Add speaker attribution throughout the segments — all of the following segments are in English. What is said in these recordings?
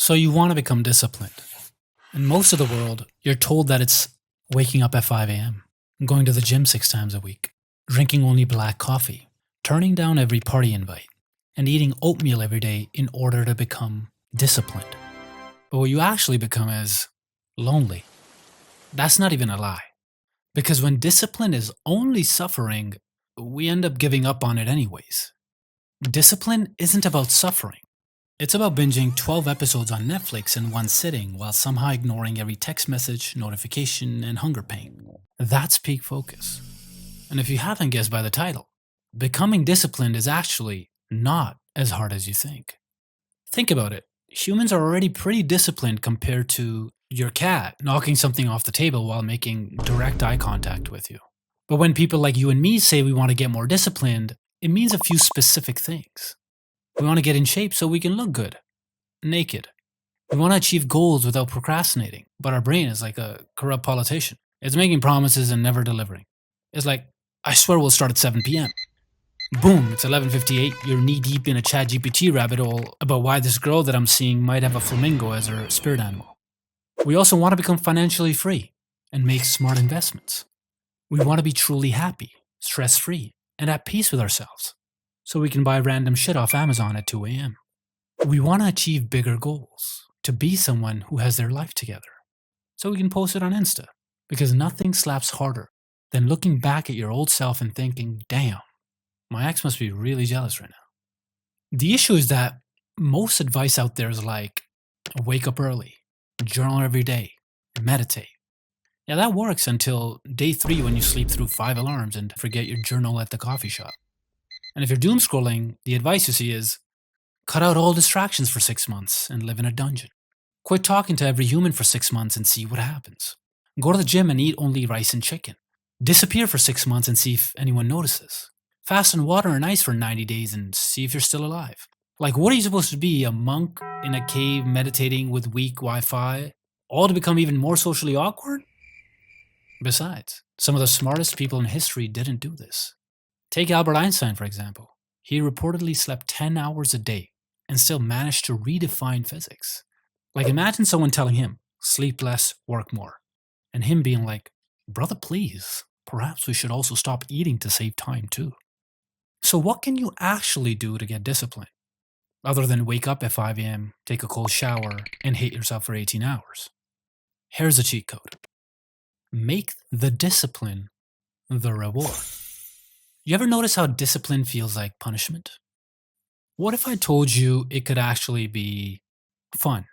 Speaker 1: So you want to become disciplined. In most of the world, you're told that it's waking up at 5 a.m., going to the gym 6 times a week, drinking only black coffee, turning down every party invite, and eating oatmeal every day in order to become disciplined. But what you actually become is lonely. That's not even a lie. Because when discipline is only suffering, we end up giving up on it anyways. Discipline isn't about suffering. It's about binging 12 episodes on Netflix in one sitting while somehow ignoring every text message, notification, and hunger pain. That's peak focus. And if you haven't guessed by the title, becoming disciplined is actually not as hard as you think. Think about it. Humans are already pretty disciplined compared to your cat knocking something off the table while making direct eye contact with you. But when people like you and me say we want to get more disciplined, it means a few specific things. We want to get in shape so we can look good, naked. We want to achieve goals without procrastinating, but our brain is like a corrupt politician. It's making promises and never delivering. It's like, I swear we'll start at 7 p.m. Boom, it's 11:58, you're knee-deep in a ChatGPT rabbit hole about why this girl that I'm seeing might have a flamingo as her spirit animal. We also want to become financially free and make smart investments. We want to be truly happy, stress-free, and at peace with ourselves, so we can buy random shit off Amazon at 2 a.m. We want to achieve bigger goals, to be someone who has their life together, so we can post it on Insta, because nothing slaps harder than looking back at your old self and thinking, damn, my ex must be really jealous right now. The issue is that most advice out there is like, wake up early, journal every day, meditate. Yeah, that works until day 3 when you sleep through 5 alarms and forget your journal at the coffee shop. And if you're doom scrolling, the advice you see is, cut out all distractions for 6 months and live in a dungeon. Quit talking to every human for 6 months and see what happens. Go to the gym and eat only rice and chicken. Disappear for 6 months and see if anyone notices. Fast on water and ice for 90 days and see if you're still alive. Like, what are you supposed to be, a monk in a cave meditating with weak Wi-Fi, all to become even more socially awkward? Besides, some of the smartest people in history didn't do this. Take Albert Einstein, for example. He reportedly slept 10 hours a day and still managed to redefine physics. Like, imagine someone telling him, sleep less, work more. And him being like, brother, please, perhaps we should also stop eating to save time too. So what can you actually do to get disciplined? Other than wake up at 5 a.m., take a cold shower, and hate yourself for 18 hours. Here's a cheat code. Make the discipline the reward. You ever notice how discipline feels like punishment? What if I told you it could actually be fun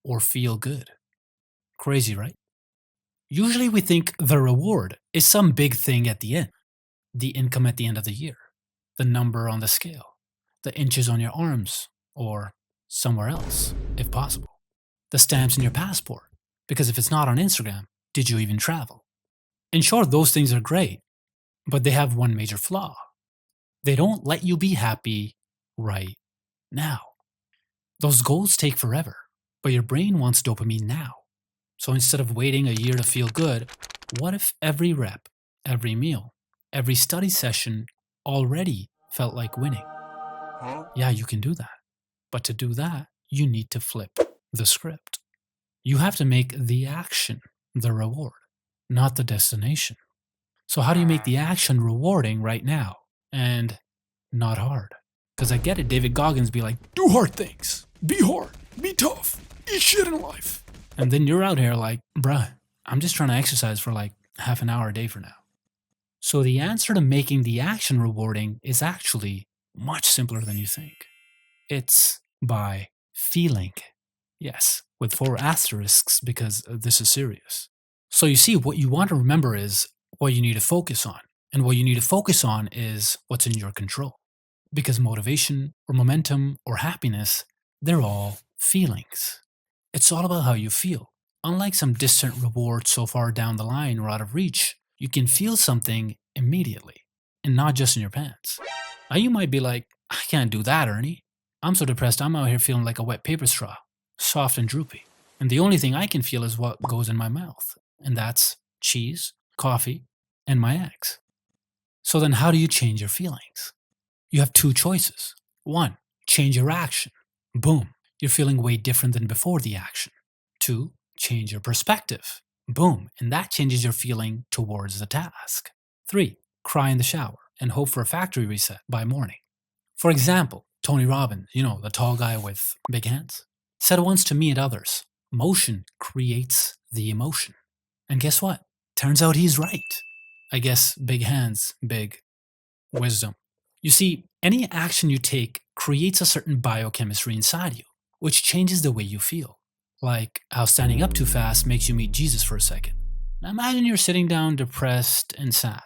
Speaker 1: or feel good? Crazy, right? Usually we think the reward is some big thing at the end. The income at the end of the year, the number on the scale, the inches on your arms, or somewhere else, if possible. The stamps in your passport, because if it's not on Instagram, did you even travel? In short, those things are great, but they have one major flaw. They don't let you be happy right now. Those goals take forever, but your brain wants dopamine now. So instead of waiting a year to feel good, what if every rep, every meal, every study session already felt like winning? Yeah, you can do that. But to do that, you need to flip the script. You have to make the action the reward, not the destination. So how do you make the action rewarding right now and not hard? Because I get it, David Goggins be like, do hard things, be hard, be tough, eat shit in life. And then you're out here like, bruh, I'm just trying to exercise for like half an hour a day for now. So the answer to making the action rewarding is actually much simpler than you think. It's by feeling. Yes, with 4 asterisks because this is serious. So you see, what you want to remember is what you need to focus on. And what you need to focus on is what's in your control. Because motivation or momentum or happiness, they're all feelings. It's all about how you feel. Unlike some distant reward so far down the line or out of reach, you can feel something immediately and not just in your pants. Now you might be like, I can't do that, Ernie. I'm so depressed I'm out here feeling like a wet paper straw, soft and droopy. And the only thing I can feel is what goes in my mouth. And that's cheese, coffee, and my ex. So then how do you change your feelings? You have 2 choices. 1, change your action. Boom. You're feeling way different than before the action. 2. Change your perspective. Boom, and that changes your feeling towards the task. 3. Cry in the shower and hope for a factory reset by morning. For example, Tony Robbins, the tall guy with big hands, said once to me and others, motion creates the emotion. And guess what? Turns out he's right. I guess big hands, big wisdom. You see, any action you take creates a certain biochemistry inside you, which changes the way you feel. Like how standing up too fast makes you meet Jesus for a second. Now imagine you're sitting down depressed and sad,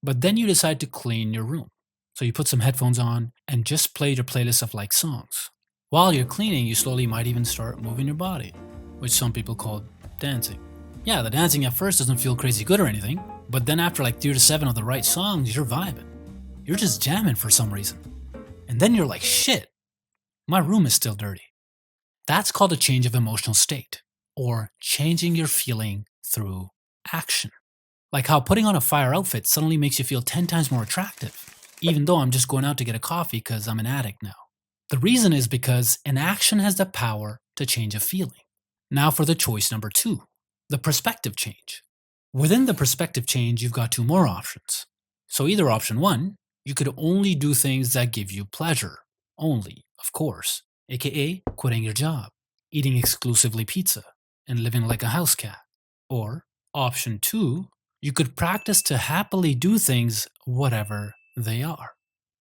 Speaker 1: but then you decide to clean your room. So you put some headphones on and just play your playlist of like songs. While you're cleaning, you slowly might even start moving your body, which some people call dancing. Yeah, the dancing at first doesn't feel crazy good or anything, but then after like 3 to 7 of the right songs, you're vibing. You're just jamming for some reason. And then you're like, shit, my room is still dirty. That's called a change of emotional state, or changing your feeling through action. Like how putting on a fire outfit suddenly makes you feel 10 times more attractive, even though I'm just going out to get a coffee because I'm an addict now. The reason is because an action has the power to change a feeling. Now for the choice number 2, the perspective change. Within the perspective change, you've got 2 more options. So either option 1, you could only do things that give you pleasure. Only, of course. AKA quitting your job, eating exclusively pizza, and living like a house cat. Or option 2, you could practice to happily do things whatever they are.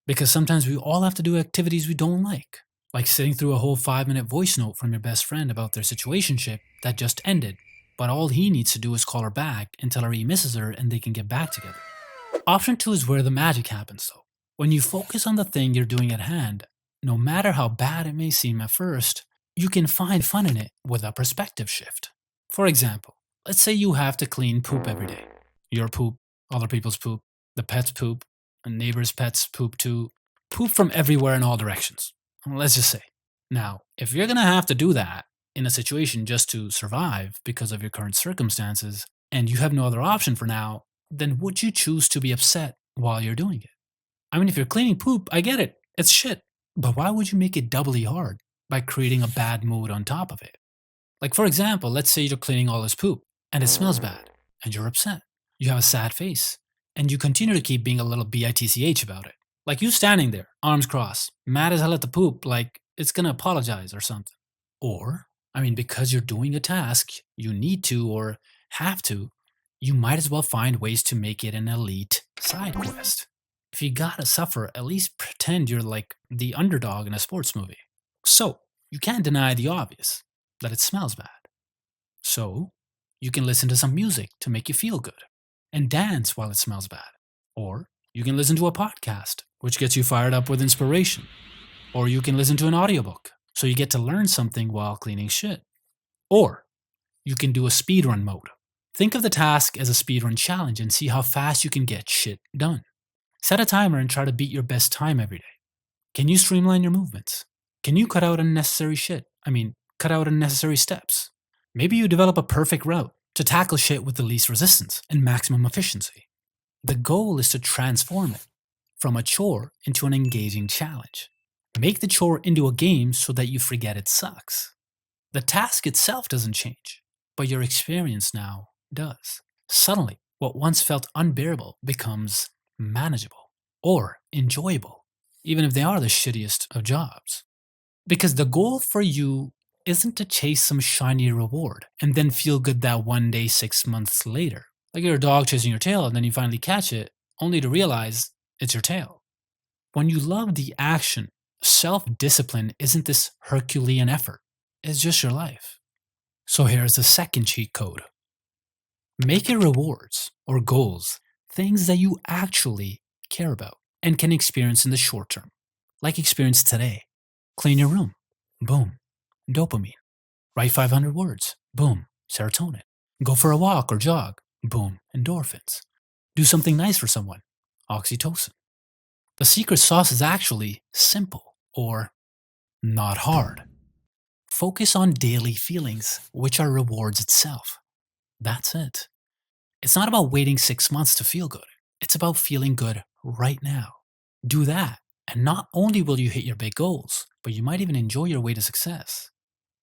Speaker 1: Because sometimes we all have to do activities we don't like sitting through a whole 5-minute voice note from your best friend about their situationship that just ended, but all he needs to do is call her back and tell her he misses her and they can get back together. Option 2 is where the magic happens though. When you focus on the thing you're doing at hand, no matter how bad it may seem at first, you can find fun in it with a perspective shift. For example, let's say you have to clean poop every day. Your poop, other people's poop, the pet's poop, and neighbor's pets poop too. Poop from everywhere in all directions. Let's just say. Now, if you're going to have to do that in a situation just to survive because of your current circumstances, and you have no other option for now, then would you choose to be upset while you're doing it? I mean, if you're cleaning poop, I get it. It's shit. But why would you make it doubly hard by creating a bad mood on top of it? Like, for example, let's say you're cleaning all this poop and it smells bad and you're upset. You have a sad face and you continue to keep being a little bitch about it. Like you standing there, arms crossed, mad as hell at the poop, like it's gonna apologize or something. Or, because you're doing a task, you need to or have to, you might as well find ways to make it an elite side quest. If you gotta suffer, at least pretend you're like the underdog in a sports movie. So, you can't deny the obvious, that it smells bad. So, you can listen to some music to make you feel good, and dance while it smells bad. Or, you can listen to a podcast, which gets you fired up with inspiration. Or you can listen to an audiobook, so you get to learn something while cleaning shit. Or, you can do a speedrun mode. Think of the task as a speedrun challenge and see how fast you can get shit done. Set a timer and try to beat your best time every day. Can you streamline your movements? Can you cut out unnecessary shit? Cut out unnecessary steps. Maybe you develop a perfect route to tackle shit with the least resistance and maximum efficiency. The goal is to transform it from a chore into an engaging challenge. Make the chore into a game so that you forget it sucks. The task itself doesn't change, but your experience now does. Suddenly, what once felt unbearable becomes manageable or enjoyable, even if they are the shittiest of jobs. Because the goal for you isn't to chase some shiny reward and then feel good that one day 6 months later. Like you're a dog chasing your tail and then you finally catch it, only to realize it's your tail. When you love the action, self-discipline isn't this Herculean effort. It's just your life. So here's the second cheat code. Make your rewards or goals things that you actually care about and can experience in the short term. Like experience today. Clean your room. Boom. Dopamine. Write 500 words. Boom. Serotonin. Go for a walk or jog. Boom. Endorphins. Do something nice for someone. Oxytocin. The secret sauce is actually simple or not hard. Focus on daily feelings, which are rewards itself. That's it. It's not about waiting 6 months to feel good. It's about feeling good right now. Do that, and not only will you hit your big goals, but you might even enjoy your way to success.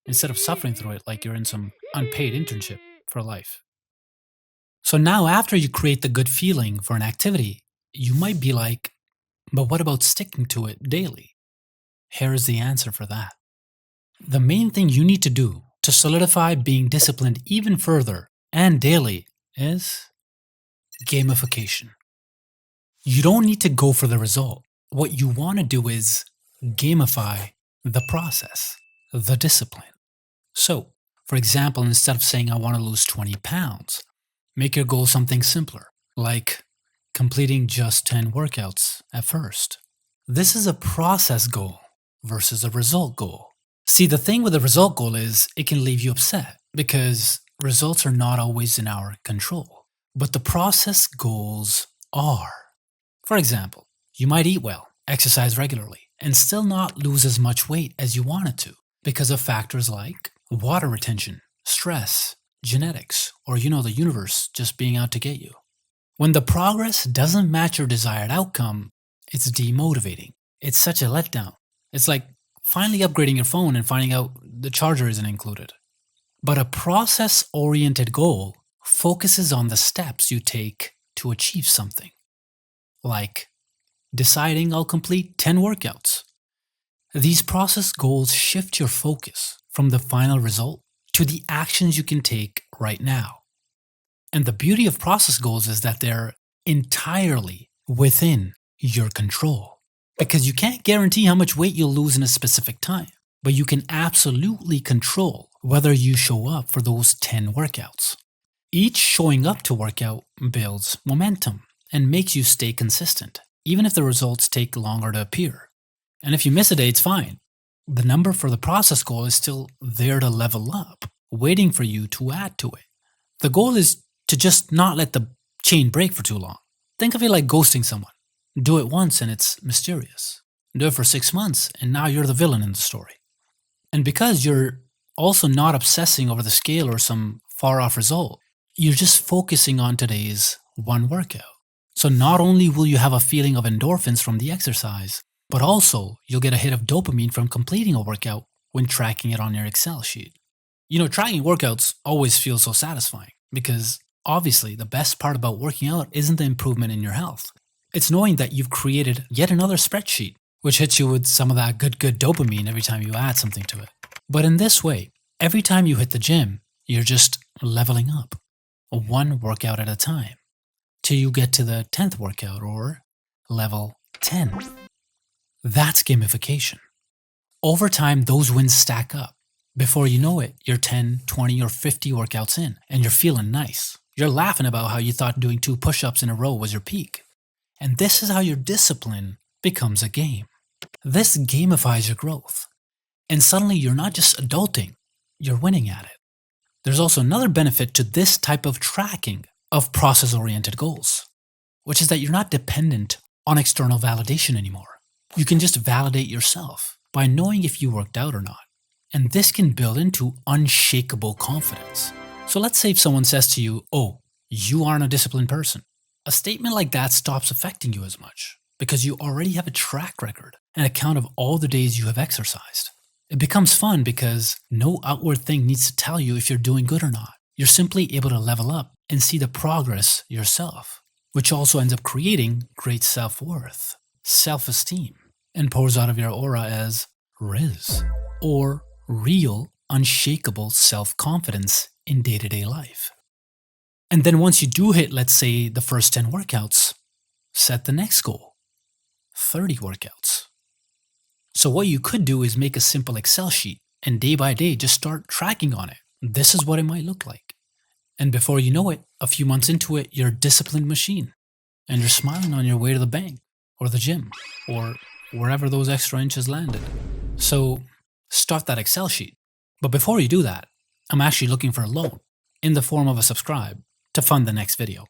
Speaker 1: instead of suffering through it like you're in some unpaid internship for life. So now, after you create the good feeling for an activity, you might be like, but what about sticking to it daily? Here is the answer for that. The main thing you need to do to solidify being disciplined even further and daily is gamification. You don't need to go for the result. What you want to do is gamify the process, the discipline. So, for example, instead of saying I want to lose 20 pounds, make your goal something simpler, like completing just 10 workouts at first. This is a process goal versus a result goal. See, the thing with a result goal is it can leave you upset because results are not always in our control, but the process goals are. For example, you might eat well, exercise regularly, and still not lose as much weight as you wanted to because of factors like water retention, stress, genetics, or the universe just being out to get you. When the progress doesn't match your desired outcome, it's demotivating. It's such a letdown. It's like finally upgrading your phone and finding out the charger isn't included. But a process-oriented goal focuses on the steps you take to achieve something. Like deciding I'll complete 10 workouts. These process goals shift your focus from the final result to the actions you can take right now. And the beauty of process goals is that they're entirely within your control. Because you can't guarantee how much weight you'll lose in a specific time, but you can absolutely control whether you show up for those 10 workouts. Each showing up to workout builds momentum and makes you stay consistent, even if the results take longer to appear. And if you miss a day, it's fine. The number for the process goal is still there to level up, waiting for you to add to it. The goal is to just not let the chain break for too long. Think of it like ghosting someone. Do it once and it's mysterious. Do it for 6 months and now you're the villain in the story. And because you're also not obsessing over the scale or some far-off result, you're just focusing on today's one workout. So not only will you have a feeling of endorphins from the exercise, but also you'll get a hit of dopamine from completing a workout when tracking it on your Excel sheet. Tracking workouts always feels so satisfying because obviously the best part about working out isn't the improvement in your health. It's knowing that you've created yet another spreadsheet, which hits you with some of that good dopamine every time you add something to it. But in this way, every time you hit the gym, you're just leveling up, one workout at a time, till you get to the 10th workout or level 10. That's gamification. Over time, those wins stack up. Before you know it, you're 10, 20, or 50 workouts in, and you're feeling nice. You're laughing about how you thought doing 2 push-ups in a row was your peak. And this is how your discipline becomes a game. This gamifies your growth. And suddenly you're not just adulting, you're winning at it. There's also another benefit to this type of tracking of process-oriented goals, which is that you're not dependent on external validation anymore. You can just validate yourself by knowing if you worked out or not. And this can build into unshakable confidence. So let's say if someone says to you, "Oh, you aren't a disciplined person." A statement like that stops affecting you as much because you already have a track record, an account of all the days you have exercised. It becomes fun because no outward thing needs to tell you if you're doing good or not. You're simply able to level up and see the progress yourself, which also ends up creating great self-worth, self-esteem, and pours out of your aura as Riz, or real, unshakable self-confidence in day-to-day life. And then once you do hit, let's say, the first 10 workouts, set the next goal, 30 workouts. So what you could do is make a simple Excel sheet and day by day just start tracking on it. This is what it might look like. And before you know it, a few months into it, you're a disciplined machine and you're smiling on your way to the bank or the gym or wherever those extra inches landed. So start that Excel sheet. But before you do that, I'm actually looking for a loan in the form of a subscribe to fund the next video.